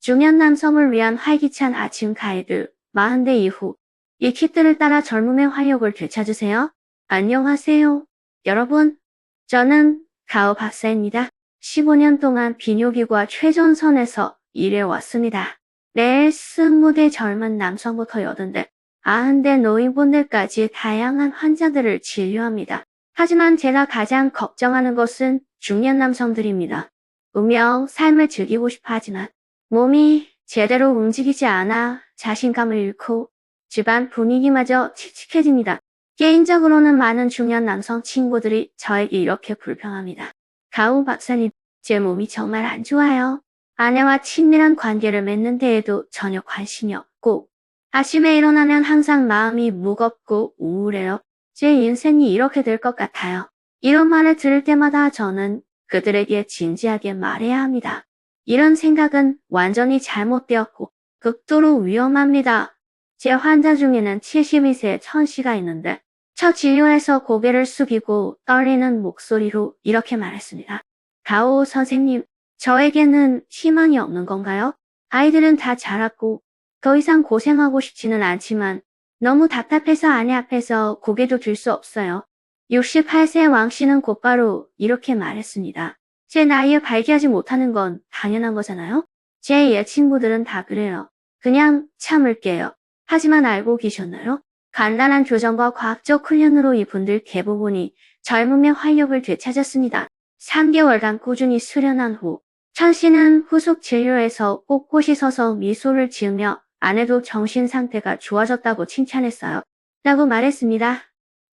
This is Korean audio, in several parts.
중년 남성을 위한 활기찬 아침 가이드 40대 이후 이 kit들을 따라 젊음의 활력을 되찾으세요. 안녕하세요. 여러분, 저는 가오 박사입니다. 15년 동안 비뇨기과 최전선에서 일해왔습니다. 매일 20대 젊은 남성부터 80대, 90대 노인분들까지 다양한 환자들을 진료합니다. 하지만 제가 가장 걱정하는 것은 중년 남성들입니다. 분명 삶을 즐기고 싶어 하지만 몸이 제대로 움직이지 않아 자신감을 잃고 집안 분위기마저 칙칙해집니다. 개인적으로는 많은 중년 남성 친구들이 저에게 이렇게 불평합니다. 가오 박사님, 제 몸이 정말 안 좋아요. 아내와 친밀한 관계를 맺는 데에도 전혀 관심이 없고 아침에 일어나면 항상 마음이 무겁고 우울해요. 제 인생이 이렇게 될 것 같아요. 이런 말을 들을 때마다 저는 그들에게 진지하게 말해야 합니다. 이런 생각은 완전히 잘못되었고 극도로 위험합니다. 제 환자 중에는 72세 천 씨가 있는데 첫 진료에서 고개를 숙이고 떨리는 목소리로 이렇게 말했습니다. 가오 선생님, 저에게는 희망이 없는 건가요? 아이들은 다 자랐고 더 이상 고생하고 싶지는 않지만 너무 답답해서 아내 앞에서 고개도 들 수 없어요. 68세 왕 씨는 곧바로 이렇게 말했습니다. 제 나이에 발기하지 못하는 건 당연한 거잖아요? 제 옛 친구들은 다 그래요. 그냥 참을게요. 하지만 알고 계셨나요? 간단한 교정과 과학적 훈련으로 이분들 대부분이 젊음의 활력을 되찾았습니다. 3개월간 꾸준히 수련한 후 천 씨는 후속 진료에서 꼿꼿이 서서 미소를 지으며 아내도 정신 상태가 좋아졌다고 칭찬했어요. 라고 말했습니다.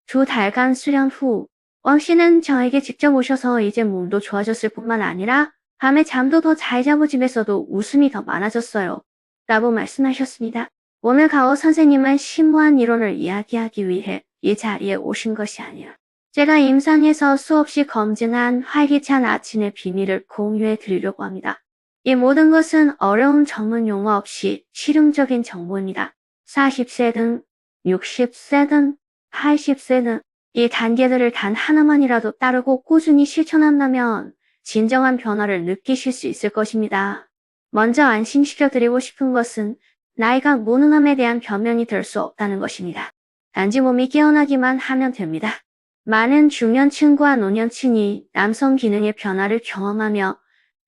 2달간 수련 후 왕 씨는 저에게 직접 오셔서 이제 몸도 좋아졌을 뿐만 아니라 밤에 잠도 더 잘 자고 집에서도 웃음이 더 많아졌어요. 라고 말씀하셨습니다. 오늘 가오 선생님은 심오한 이론을 이야기하기 위해 이 자리에 오신 것이 아니라 제가 임상에서 수없이 검증한 활기찬 아침의 비밀을 공유해 드리려고 합니다. 이 모든 것은 어려운 전문 용어 없이 실용적인 정보입니다. 40세든 60세든 80세든 이 단계들을 단 하나만이라도 따르고 꾸준히 실천한다면 진정한 변화를 느끼실 수 있을 것입니다. 먼저 안심시켜드리고 싶은 것은 나이가 무능함에 대한 변명이 될 수 없다는 것입니다. 단지 몸이 깨어나기만 하면 됩니다. 많은 중년층과 노년층이 남성 기능의 변화를 경험하며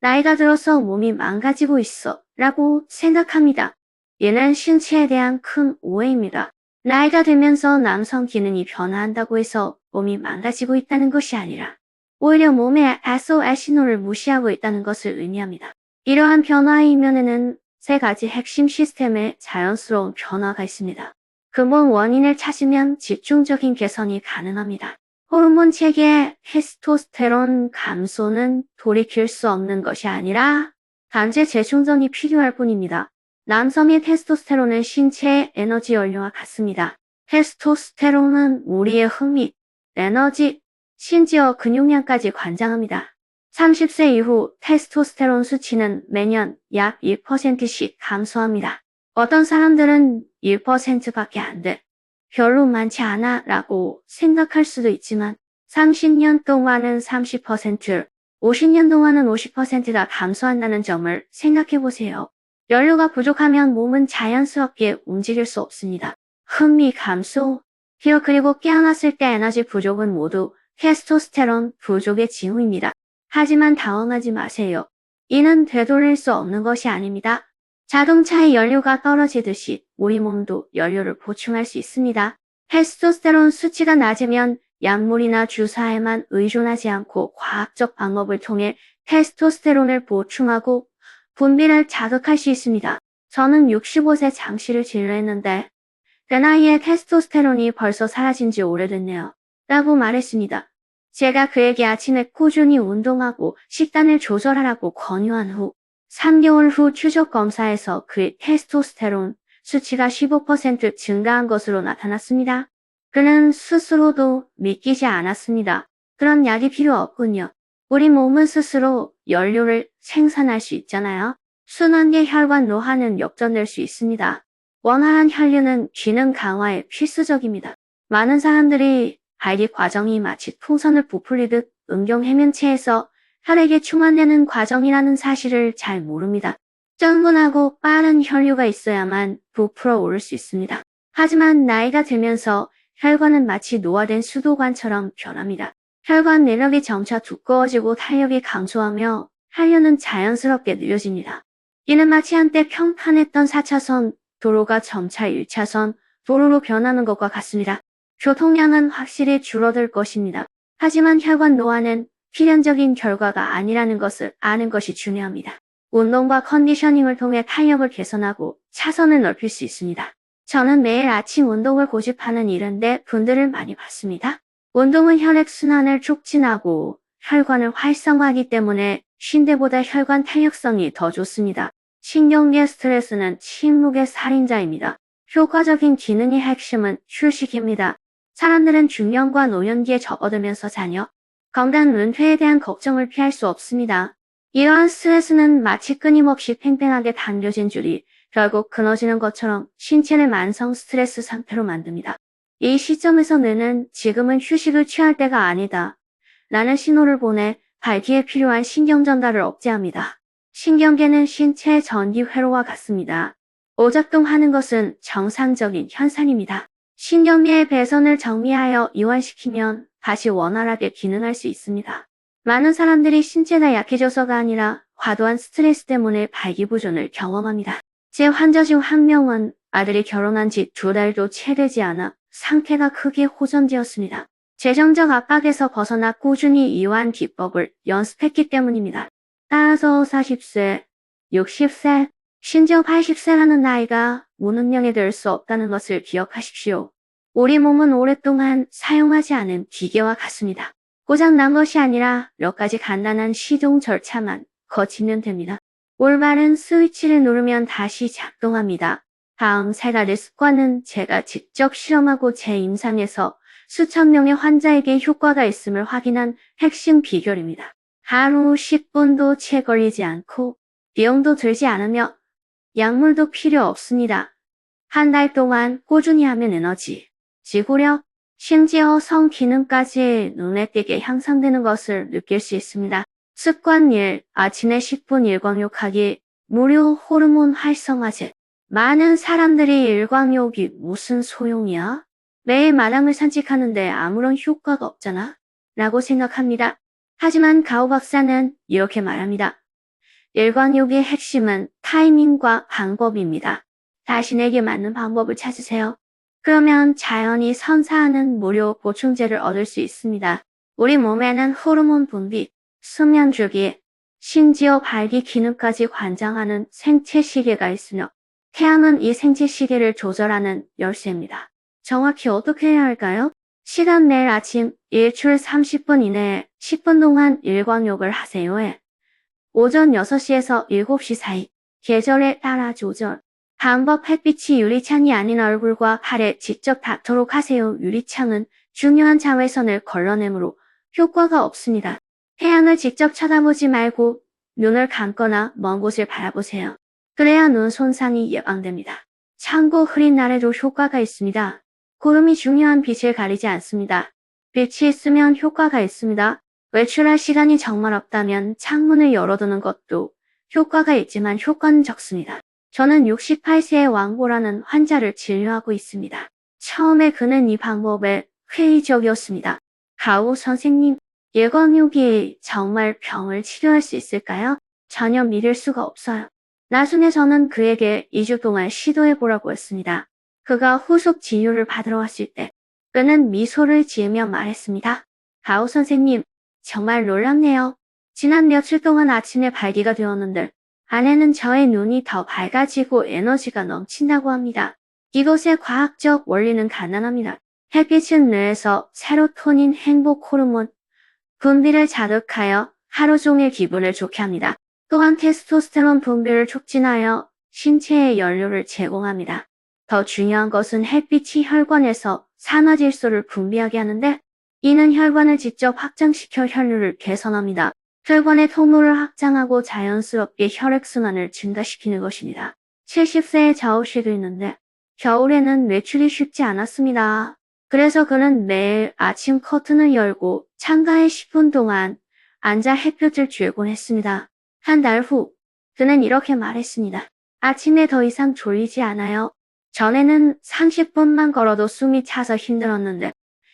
나이가 들어서 몸이 망가지고 있어 라고 생각합니다. 이는 신체에 대한 큰 오해입니다. 나이가 들면서 남성 기능이 변화한다고 해서 몸이 망가지고 있다는 것이 아니라 오히려 몸의 SOS 신호를 무시하고 있다는 것을 의미합니다. 이러한 변화의 이면에는 3가지 핵심 시스템의 자연스러운 변화가 있습니다. 근본 원인을 찾으면 집중적인 개선이 가능합니다. 호르몬 체계의 테스토스테론 감소는 돌이킬 수 없는 것이 아니라 강제 재충전이 필요할 뿐입니다. 남성의 테스토스테론은 신체의 에너지 연료와 같습니다. 테스토스테론은 우리의 흥미, 에너지, 심지어 근육량까지 관장합니다. 30세 이후 테스토스테론 수치는 매년 약 1%씩 감소합니다. 어떤 사람들은 1%밖에 안 돼. 별로 많지 않아 라고 생각할 수도 있지만 30년 동안은 30%, 50년 동안은 50%가 감소한다는 점을 생각해 보세요. 연료가 부족하면 몸은 자연스럽게 움직일 수 없습니다. 흥미 감소, 피로 그리고 깨어났을 때 에너지 부족은 모두 테스토스테론 부족의 징후입니다. 하지만 당황하지 마세요. 이는 되돌릴 수 없는 것이 아닙니다. 자동차의 연료가 떨어지듯이 우리 몸도 연료를 보충할 수 있습니다. 테스토스테론 수치가 낮으면 약물이나 주사에만 의존하지 않고 과학적 방법을 통해 테스토스테론을 보충하고 분비를 자극할 수 있습니다. 저는 65세 장씨를 진료했는데 그 나이에 테스토스테론이 벌써 사라진 지 오래됐네요. 라고 말했습니다. 제가 그에게 아침에 꾸준히 운동하고 식단을 조절하라고 권유한 후 3개월 후 추적 검사에서 그의 테스토스테론 수치가 15% 증가한 것으로 나타났습니다. 그는 스스로도 믿기지 않았습니다. 그런 약이 필요 없군요. 우리 몸은 스스로 연료를 생산할 수 있잖아요. 순환계 혈관 노화는 역전될 수 있습니다. 원활한 혈류는 기능 강화에 필수적입니다. 많은 사람들이 발기 과정이 마치 풍선을 부풀리듯 음경 해면체에서 혈액에 충만되는 과정이라는 사실을 잘 모릅니다. 충분하고 빠른 혈류가 있어야만 부풀어 오를 수 있습니다. 하지만 나이가 들면서 혈관은 마치 노화된 수도관처럼 변합니다. 혈관 내력이 점차 두꺼워지고 탄력이 강조하며 혈류는 자연스럽게 느려집니다. 이는 마치 한때 평탄했던 4차선 도로가 점차 1차선 도로로 변하는 것과 같습니다. 교통량은 확실히 줄어들 것입니다. 하지만 혈관 노화는 필연적인 결과가 아니라는 것을 아는 것이 중요합니다. 운동과 컨디셔닝을 통해 탄력을 개선하고 차선을 넓힐 수 있습니다. 저는 매일 아침 운동을 고집하는 일인데 분들을 많이 봤습니다. 운동은 혈액순환을 촉진하고 혈관을 활성화하기 때문에 쉰대보다 혈관 탄력성이 더 좋습니다. 신경계 스트레스는 침묵의 살인자입니다. 효과적인 기능의 핵심은 휴식입니다. 사람들은 중년과 노년기에 접어들면서 자녀, 건강, 은퇴에 대한 걱정을 피할 수 없습니다. 이러한 스트레스는 마치 끊임없이 팽팽하게 당겨진 줄이 결국 끊어지는 것처럼 신체를 만성 스트레스 상태로 만듭니다. 이 시점에서 뇌는 지금은 휴식을 취할 때가 아니다 라는 신호를 보내 발기에 필요한 신경 전달을 억제합니다. 신경계는 신체의 전기 회로와 같습니다. 오작동하는 것은 정상적인 현상입니다. 신경계의 배선을 정리하여 이완시키면 다시 원활하게 기능할 수 있습니다. 많은 사람들이 신체가 약해져서가 아니라 과도한 스트레스 때문에 발기부전을 경험합니다. 제 환자 중 한 명은 아들이 결혼한 지 2달도 채 되지 않아 상태가 크게 호전되었습니다. 재정적 압박에서 벗어나 꾸준히 이완 기법을 연습했기 때문입니다. 따라서 40세, 60세, 심지어 80세라는 나이가 무능력이 될 수 없다는 것을 기억하십시오. 우리 몸은 오랫동안 사용하지 않은 기계와 같습니다. 고장난 것이 아니라 몇 가지 간단한 시동 절차만 거치면 됩니다. 올바른 스위치를 누르면 다시 작동합니다. 다음 3가지 습관은 제가 직접 실험하고 제 임상에서 수천 명의 환자에게 효과가 있음을 확인한 핵심 비결입니다. 하루 10분도 채 걸리지 않고 비용도 들지 않으며 약물도 필요 없습니다. 한 달 동안 꾸준히 하면 에너지, 지구력, 심지어 성기능까지 눈에 띄게 향상되는 것을 느낄 수 있습니다. 습관 1. 아침에 10분 일광욕하기. 무료 호르몬 활성화제. 많은 사람들이 일광욕이 무슨 소용이야? 매일 마당을 산책하는데 아무런 효과가 없잖아? 라고 생각합니다. 하지만 가오 박사는 이렇게 말합니다. 일광욕의 핵심은 타이밍과 방법입니다. 자신에게 맞는 방법을 찾으세요. 그러면 자연이 선사하는 무료 보충제를 얻을 수 있습니다. 우리 몸에는 호르몬 분비, 수면 주기, 심지어 발기 기능까지 관장하는 생체 시계가 있으며 태양은 이 생체 시계를 조절하는 열쇠입니다. 정확히 어떻게 해야 할까요? 시간 내일 아침 일출 30분 이내에 10분 동안 일광욕을 하세요. 오전 6시에서 7시 사이, 계절에 따라 조절. 방법 햇빛이 유리창이 아닌 얼굴과 팔에 직접 닿도록 하세요. 유리창은 중요한 자외선을 걸러내므로 효과가 없습니다. 태양을 직접 쳐다보지 말고 눈을 감거나 먼 곳을 바라보세요. 그래야 눈 손상이 예방됩니다. 참고 흐린 날에도 효과가 있습니다. 구름이 중요한 빛을 가리지 않습니다. 빛이 있으면 효과가 있습니다. 외출할 시간이 정말 없다면 창문을 열어두는 것도 효과가 있지만 효과는 적습니다. 저는 68세의 왕보라는 환자를 진료하고 있습니다. 처음에 그는 이 방법에 회의적이었습니다. 가오 선생님, 일광욕이 정말 병을 치료할 수 있을까요? 전혀 믿을 수가 없어요. 나중에 저는 그에게 2주 동안 시도해보라고 했습니다. 그가 후속 진료를 받으러 왔을 때 그는 미소를 지으며 말했습니다. 가오 선생님, 정말 놀랍네요. 지난 며칠 동안 아침에 발기가 되었는데 아내는 저의 눈이 더 밝아지고 에너지가 넘친다고 합니다. 이것의 과학적 원리는 간단합니다. 햇빛은 뇌에서 세로토닌 행복 호르몬 분비를 자극하여 하루 종일 기분을 좋게 합니다. 또한 테스토스테론 분비를 촉진하여 신체에 연료를 제공합니다. 더 중요한 것은 햇빛이 혈관에서 산화질소를 분비하게 하는데 이는 혈관을 직접 확장시켜 혈류를 개선합니다. 혈관의 통로를 확장하고 자연스럽게 혈액순환을 증가시키는 것입니다. 70세의 자오 씨도 있는데 겨울에는 외출이 쉽지 않았습니다. 그래서 그는 매일 아침 커튼을 열고 창가에 10분 동안 앉아 햇볕을 쬐곤 했습니다. 한 달 후 그는 이렇게 말했습니다. 아침에 더 이상 졸리지 않아요. 전에는 30분만 걸어도 숨이 차서 힘들었는데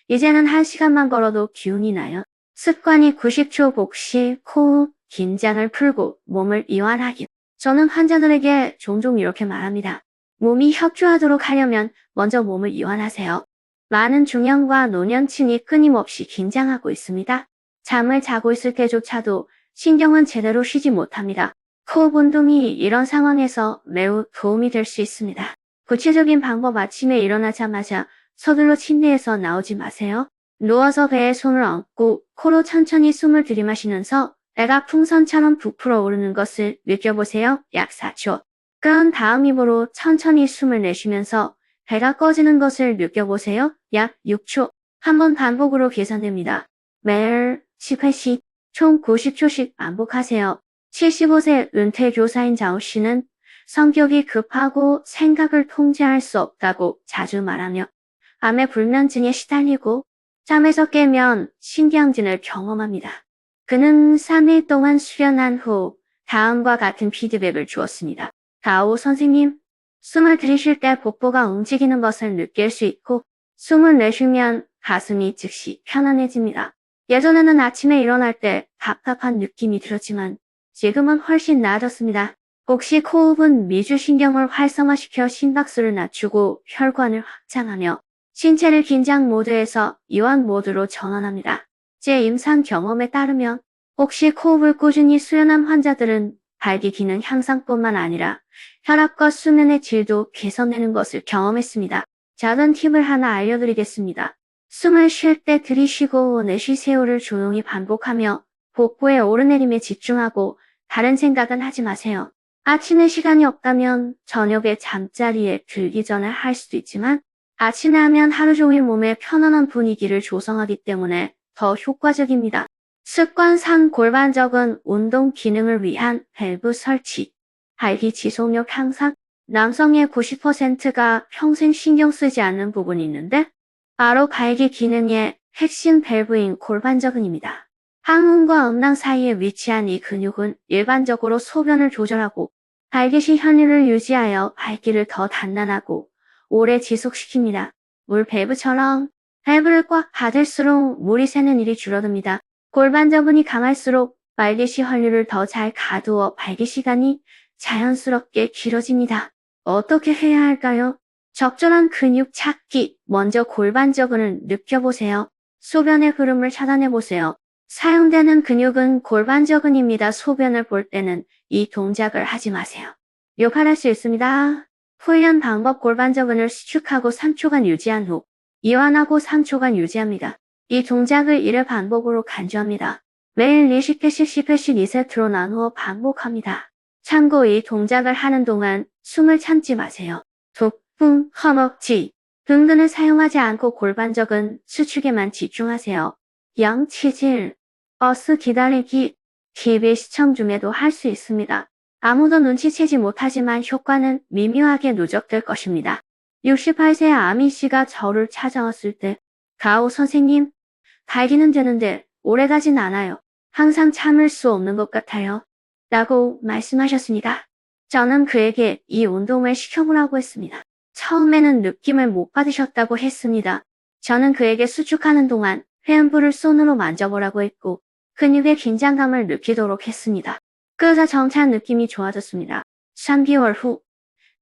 이제는 1시간만 걸어도 기운이 나요. 습관이 90초 복식, 호흡, 긴장을 풀고 몸을 이완하기. 저는 환자들에게 종종 이렇게 말합니다. 몸이 협조하도록 하려면 먼저 몸을 이완하세요. 많은 중년과 노년층이 끊임없이 긴장하고 있습니다. 잠을 자고 있을 때조차도 신경은 제대로 쉬지 못합니다. 호흡 운동이 이런 상황에서 매우 도움이 될 수 있습니다. 구체적인 방법 아침에 일어나자마자 서둘러 침대에서 나오지 마세요. 누워서 배에 손을 얹고 코로 천천히 숨을 들이마시면서 배가 풍선처럼 부풀어 오르는 것을 느껴보세요. 약 4초. 그런 다음 입으로 천천히 숨을 내쉬면서 배가 꺼지는 것을 느껴보세요. 약 6초. 한번 반복으로 계산됩니다. 매일 10회씩 총 90초씩 반복하세요. 75세 은퇴 교사인 자오 씨는 성격이 급하고 생각을 통제할 수 없다고 자주 말하며 암의 불면증에 시달리고 잠에서 깨면 신경진을 경험합니다. 그는 3일 동안 수련한 후 다음과 같은 피드백을 주었습니다. 다오 선생님, 숨을 들이쉴 때 복부가 움직이는 것을 느낄 수 있고 숨을 내쉬면 가슴이 즉시 편안해집니다. 예전에는 아침에 일어날 때 답답한 느낌이 들었지만 지금은 훨씬 나아졌습니다. 복식 호흡은 미주신경을 활성화시켜 심박수를 낮추고 혈관을 확장하며 신체를 긴장 모드에서 이완 모드로 전환합니다. 제 임상 경험에 따르면 복식 호흡을 꾸준히 수련한 환자들은 발기 기능 향상뿐만 아니라 혈압과 수면의 질도 개선되는 것을 경험했습니다. 작은 팁을 하나 알려드리겠습니다. 숨을 쉴 때 들이쉬고 내쉬세요를 조용히 반복하며 복부의 오르내림에 집중하고 다른 생각은 하지 마세요. 아침에 시간이 없다면 저녁에 잠자리에 들기 전에 할 수도 있지만 아침에 하면 하루 종일 몸에 편안한 분위기를 조성하기 때문에 더 효과적입니다. 습관상 골반적은 운동 기능을 위한 밸브 설치, 발기 지속력 향상, 남성의 90%가 평생 신경 쓰지 않는 부분이 있는데 바로 발기 기능의 핵심 밸브인 골반저근입니다. 항문과 음낭 사이에 위치한 이 근육은 일반적으로 소변을 조절하고 발기시 혈류를 유지하여 발기를 더 단단하고 오래 지속시킵니다. 물 밸브처럼 밸브를 꽉 닫을수록 물이 새는 일이 줄어듭니다. 골반저근이 강할수록 발기시 혈류를 더 잘 가두어 발기 시간이 자연스럽게 길어집니다. 어떻게 해야 할까요? 적절한 근육 찾기. 먼저 골반저근을 느껴보세요. 소변의 흐름을 차단해보세요. 사용되는 근육은 골반저근입니다. 소변을 볼 때는 이 동작을 하지 마세요. 욕할 수 있습니다. 훈련 방법 골반저근을 수축하고 3초간 유지한 후 이완하고 3초간 유지합니다. 이 동작을 1회 반복으로 간주합니다. 매일 20회씩 10회씩 2세트로 나누어 반복합니다. 참고 이 동작을 하는 동안 숨을 참지 마세요. 독풍, 허벅지, 등근을 사용하지 않고 골반저근 수축에만 집중하세요. 양치질, 버스 기다리기, TV 시청 중에도 할 수 있습니다. 아무도 눈치채지 못하지만 효과는 미묘하게 누적될 것입니다. 68세 아미 씨가 저를 찾아왔을 때 가오 선생님, 발기는 되는데 오래가진 않아요. 항상 참을 수 없는 것 같아요. 라고 말씀하셨습니다. 저는 그에게 이 운동을 시켜보라고 했습니다. 처음에는 느낌을 못 받으셨다고 했습니다. 저는 그에게 수축하는 동안 회음부를 손으로 만져보라고 했고 근육의 긴장감을 느끼도록 했습니다. 그러자 점차 느낌이 좋아졌습니다. 3개월 후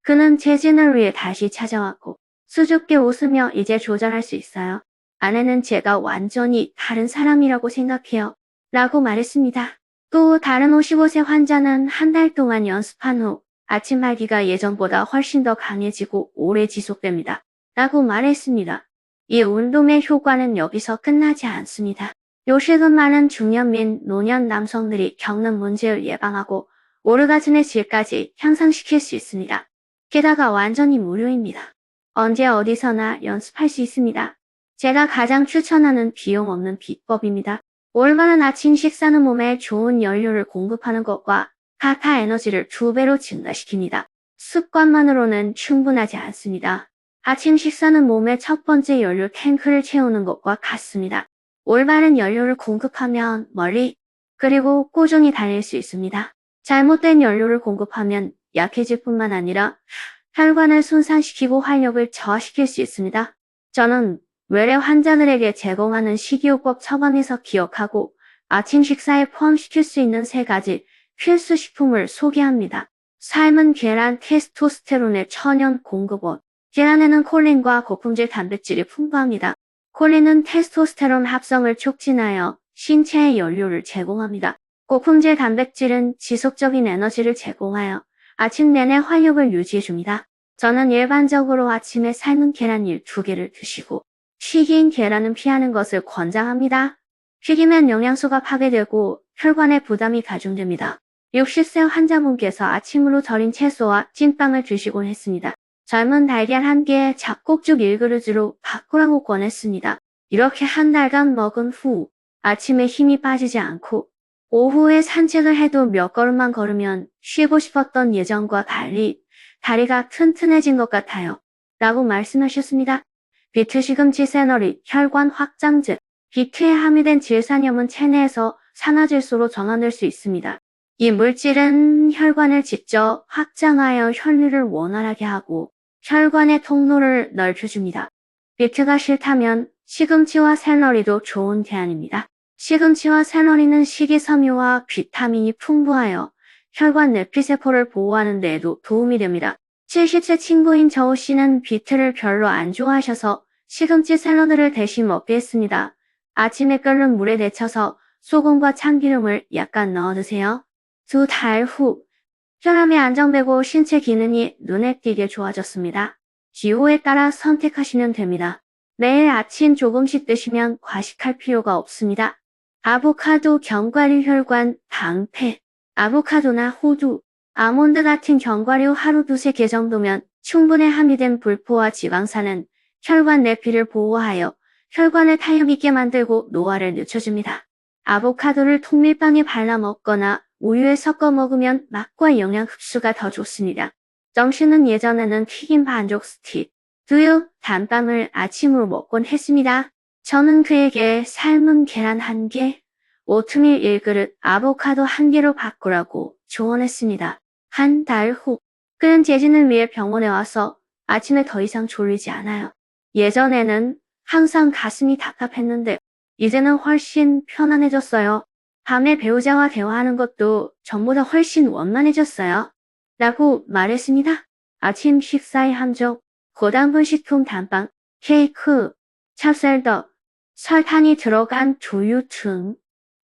그는 재진을 위해 다시 찾아왔고 수줍게 웃으며 이제 조절할 수 있어요. 아내는 제가 완전히 다른 사람이라고 생각해요. 라고 말했습니다. 또 다른 55세 환자는 한 달 동안 연습한 후 아침 발기가 예전보다 훨씬 더 강해지고 오래 지속됩니다. 라고 말했습니다. 이 운동의 효과는 여기서 끝나지 않습니다. 요식은 많은 중년 및 노년 남성들이 겪는 문제를 예방하고 오르가즘의 질까지 향상시킬 수 있습니다. 게다가 완전히 무료입니다. 언제 어디서나 연습할 수 있습니다. 제가 가장 추천하는 비용 없는 비법입니다. 올바른 아침 식사는 몸에 좋은 연료를 공급하는 것과 카타 에너지를 2배로 증가시킵니다. 습관만으로는 충분하지 않습니다. 아침 식사는 몸의 첫 번째 연료 탱크를 채우는 것과 같습니다. 올바른 연료를 공급하면 멀리 그리고 꾸준히 달릴 수 있습니다. 잘못된 연료를 공급하면 약해질 뿐만 아니라 혈관을 손상시키고 활력을 저하시킬 수 있습니다. 저는 외래 환자들에게 제공하는 식이요법 처방에서 기억하고 아침 식사에 포함시킬 수 있는 3가지 필수 식품을 소개합니다. 삶은 계란, 테스토스테론의 천연 공급원. 계란에는 콜린과 고품질 단백질이 풍부합니다. 콜린은 테스토스테론 합성을 촉진하여 신체에 연료를 제공합니다. 고품질 단백질은 지속적인 에너지를 제공하여 아침 내내 활력을 유지해줍니다. 저는 일반적으로 아침에 삶은 계란 2개를 드시고 튀긴 계란은 피하는 것을 권장합니다. 튀기면 영양소가 파괴되고 혈관에 부담이 가중됩니다. 60세 환자분께서 아침으로 절인 채소와 찐빵을 드시곤 했습니다. 젊은 달걀 1개에 잡곡죽 1그릇으로 바꾸라고 권했습니다. 이렇게 한 달간 먹은 후 아침에 힘이 빠지지 않고 오후에 산책을 해도 몇 걸음만 걸으면 쉬고 싶었던 예전과 달리 다리가 튼튼해진 것 같아요. 라고 말씀하셨습니다. 비트 시금치 세너리 혈관 확장제. 비트에 함유된 질산염은 체내에서 산화질소로 전환될 수 있습니다. 이 물질은 혈관을 직접 확장하여 혈류를 원활하게 하고 혈관의 통로를 넓혀줍니다. 비트가 싫다면 시금치와 샐러리도 좋은 대안입니다. 시금치와 샐러리는 식이섬유와 비타민이 풍부하여 혈관 내피세포를 보호하는 데에도 도움이 됩니다. 70세 친구인 저우 씨는 비트를 별로 안 좋아하셔서 시금치 샐러드를 대신 먹게 했습니다. 아침에 끓는 물에 데쳐서 소금과 참기름을 약간 넣어 드세요. 2달 후 혈압이 안정되고 신체 기능이 눈에 띄게 좋아졌습니다. 기호에 따라 선택하시면 됩니다. 매일 아침 조금씩 드시면 과식할 필요가 없습니다. 아보카도 견과류 혈관 방패. 아보카도나 호두, 아몬드 같은 견과류 하루 2-3개 정도면 충분히 함유된 불포화 지방산은 혈관 내피를 보호하여 혈관을 탄력 있게 만들고 노화를 늦춰줍니다. 아보카도를 통밀빵에 발라 먹거나 우유에 섞어 먹으면 맛과 영양 흡수가 더 좋습니다. 정씨는 예전에는 튀김 반죽 스틱, 두유, 단빵을 아침으로 먹곤 했습니다. 저는 그에게 삶은 계란 1개, 오트밀 1그릇, 아보카도 1개로 바꾸라고 조언했습니다. 한 달 후, 그는 재진을 위해 병원에 와서 아침에 더 이상 졸리지 않아요. 예전에는 항상 가슴이 답답했는데 이제는 훨씬 편안해졌어요. 밤에 배우자와 대화하는 것도 전보다 훨씬 원만해졌어요. 라고 말했습니다. 아침 식사의 함정, 고당분 식품 단빵, 케이크, 찹쌀떡, 설탕이 들어간 두유 등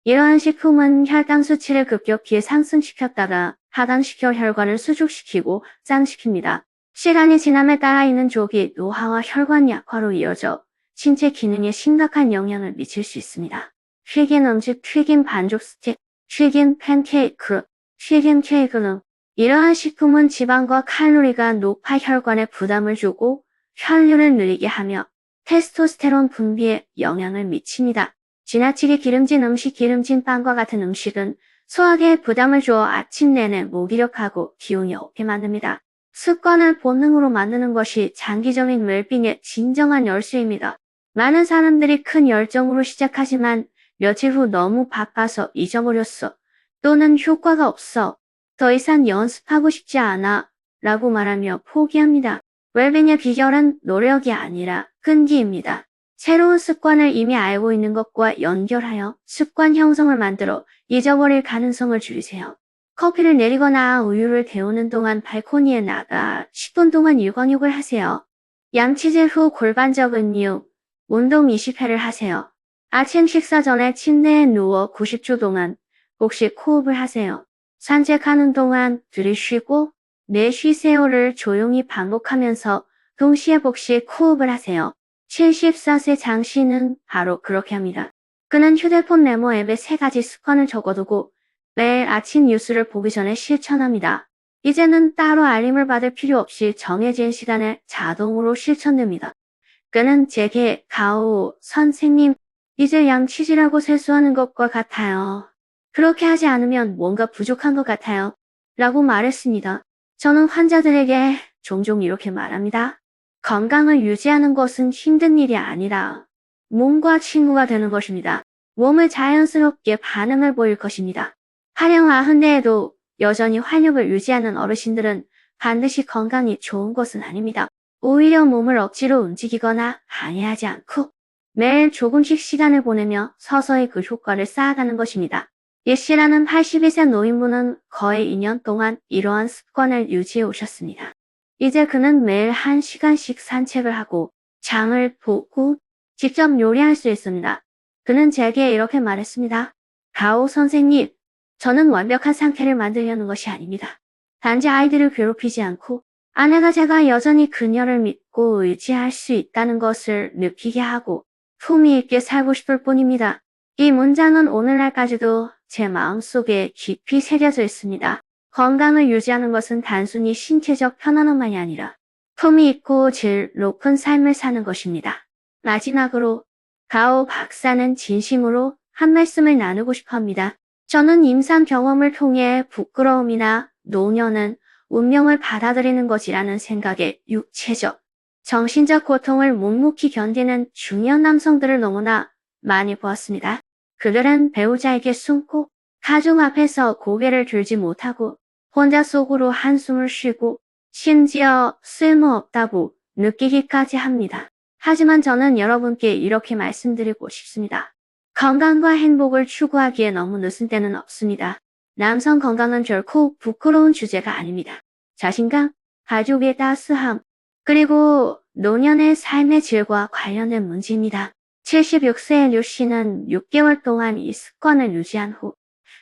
이러한 식품은 혈당 수치를 급격히 상승시켰다가 하강시켜 혈관을 수축시키고 짱시킵니다. 시간이 지남에 따라 이는 조기 노화와 혈관 약화로 이어져 신체 기능에 심각한 영향을 미칠 수 있습니다. 튀긴 음식, 튀긴 반죽 스틱, 튀긴 팬케이크, 튀긴 케이크 등 이러한 식품은 지방과 칼로리가 높아 혈관에 부담을 주고 혈류를 느리게 하며 테스토스테론 분비에 영향을 미칩니다. 지나치게 기름진 음식, 기름진 빵과 같은 음식은 소화기에 부담을 주어 아침 내내 무기력하고 기운이 없게 만듭니다. 습관을 본능으로 만드는 것이 장기적인 웰빙의 진정한 열쇠입니다. 많은 사람들이 큰 열정으로 시작하지만 며칠 후 너무 바빠서 잊어버렸어. 또는 효과가 없어. 더 이상 연습하고 싶지 않아. 라고 말하며 포기합니다. 웰빙의 비결은 노력이 아니라 끈기입니다. 새로운 습관을 이미 알고 있는 것과 연결하여 습관 형성을 만들어 잊어버릴 가능성을 줄이세요. 커피를 내리거나 우유를 데우는 동안 발코니에 나가 10분 동안 유광욕을 하세요. 양치질 후 골반 적은 이유, 운동 20회를 하세요. 아침 식사 전에 침대에 누워 90초 동안 복식 호흡을 하세요. 산책하는 동안 들이쉬고 내쉬세요를 조용히 반복하면서 동시에 복식 호흡을 하세요. 74세 장 씨는 바로 그렇게 합니다. 그는 휴대폰 메모 앱에 3가지 습관을 적어두고 매일 아침 뉴스를 보기 전에 실천합니다. 이제는 따로 알림을 받을 필요 없이 정해진 시간에 자동으로 실천됩니다. 그는 제게 가오 선생님, 이제 양치질하고 세수하는 것과 같아요. 그렇게 하지 않으면 뭔가 부족한 것 같아요. 라고 말했습니다. 저는 환자들에게 종종 이렇게 말합니다. 건강을 유지하는 것은 힘든 일이 아니라 몸과 친구가 되는 것입니다. 몸을 자연스럽게 반응을 보일 것입니다. 하령 90대에도 여전히 활력을 유지하는 어르신들은 반드시 건강이 좋은 것은 아닙니다. 오히려 몸을 억지로 움직이거나 방해하지 않고 매일 조금씩 시간을 보내며 서서히 그 효과를 쌓아가는 것입니다. 예씨라는 82세 노인분은 거의 2년 동안 이러한 습관을 유지해 오셨습니다. 이제 그는 매일 1시간씩 산책을 하고 장을 보고 직접 요리할 수 있습니다. 그는 제게 이렇게 말했습니다. 가오 선생님, 저는 완벽한 상태를 만들려는 것이 아닙니다. 단지 아이들을 괴롭히지 않고 아내가 제가 여전히 그녀를 믿고 의지할 수 있다는 것을 느끼게 하고 품위 있게 살고 싶을 뿐입니다. 이 문장은 오늘날까지도 제 마음속에 깊이 새겨져 있습니다. 건강을 유지하는 것은 단순히 신체적 편안함만이 아니라 품위 있고 질 높은 삶을 사는 것입니다. 마지막으로 가오 박사는 진심으로 한 말씀을 나누고 싶어 합니다. 저는 임상 경험을 통해 부끄러움이나 노년은 운명을 받아들이는 것이라는 생각에 육체적, 정신적 고통을 묵묵히 견디는 중년 남성들을 너무나 많이 보았습니다. 그들은 배우자에게 숨고 가족 앞에서 고개를 들지 못하고 혼자 속으로 한숨을 쉬고 심지어 쓸모없다고 느끼기까지 합니다. 하지만 저는 여러분께 이렇게 말씀드리고 싶습니다. 건강과 행복을 추구하기에 너무 늦은 때는 없습니다. 남성 건강은 결코 부끄러운 주제가 아닙니다. 자신감, 가족의 따스함, 그리고 노년의 삶의 질과 관련된 문제입니다. 76세의 류 씨는 6개월 동안 이 습관을 유지한 후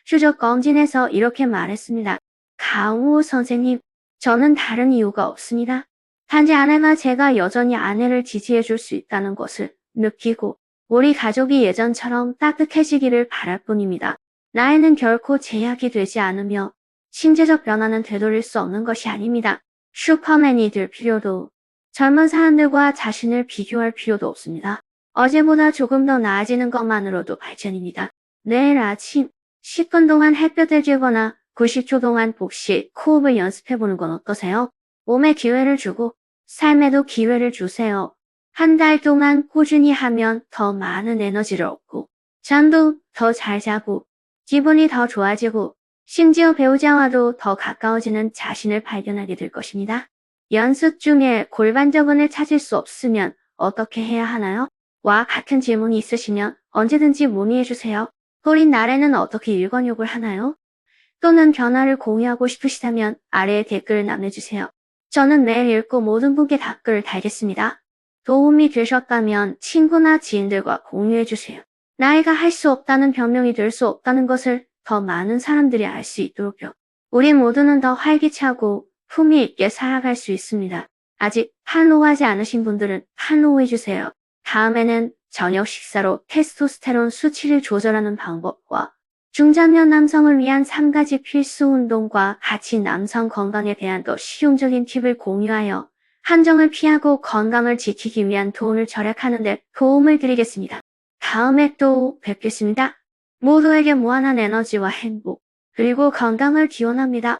추적 검진에서 이렇게 말했습니다. 가오 선생님, 저는 다른 이유가 없습니다. 단지 아내가 제가 여전히 아내를 지지해 줄 수 있다는 것을 느끼고 우리 가족이 예전처럼 따뜻해지기를 바랄 뿐입니다. 나이는 결코 제약이 되지 않으며 신체적 변화는 되돌릴 수 없는 것이 아닙니다. 슈퍼맨이 될 필요도 젊은 사람들과 자신을 비교할 필요도 없습니다. 어제보다 조금 더 나아지는 것만으로도 발전입니다. 내일 아침 10분 동안 햇볕을 쬐거나 90초 동안 복식, 호흡을 연습해보는 건 어떠세요? 몸에 기회를 주고 삶에도 기회를 주세요. 한 달 동안 꾸준히 하면 더 많은 에너지를 얻고 잠도 더 잘 자고 기분이 더 좋아지고 심지어 배우자와도 더 가까워지는 자신을 발견하게 될 것입니다. 연습 중에 골반저근을 찾을 수 없으면 어떻게 해야 하나요? 와 같은 질문이 있으시면 언제든지 문의해주세요. 어린 날에는 어떻게 일관욕을 하나요? 또는 변화를 공유하고 싶으시다면 아래에 댓글을 남겨주세요. 저는 매일 읽고 모든 분께 댓글을 달겠습니다. 도움이 되셨다면 친구나 지인들과 공유해주세요. 나이가 할 수 없다는 변명이 될 수 없다는 것을 더 많은 사람들이 알 수 있도록요. 우리 모두는 더 활기차고 품위 있게 살아갈 수 있습니다. 아직 팔로우하지 않으신 분들은 팔로우해주세요. 다음에는 저녁 식사로 테스토스테론 수치를 조절하는 방법과 중장년 남성을 위한 3가지 필수 운동과 같이 남성 건강에 대한 더 실용적인 팁을 공유하여 한정을 피하고 건강을 지키기 위한 돈을 절약하는 데 도움을 드리겠습니다. 다음에 또 뵙겠습니다. 모두에게 무한한 에너지와 행복, 그리고 건강을 기원합니다.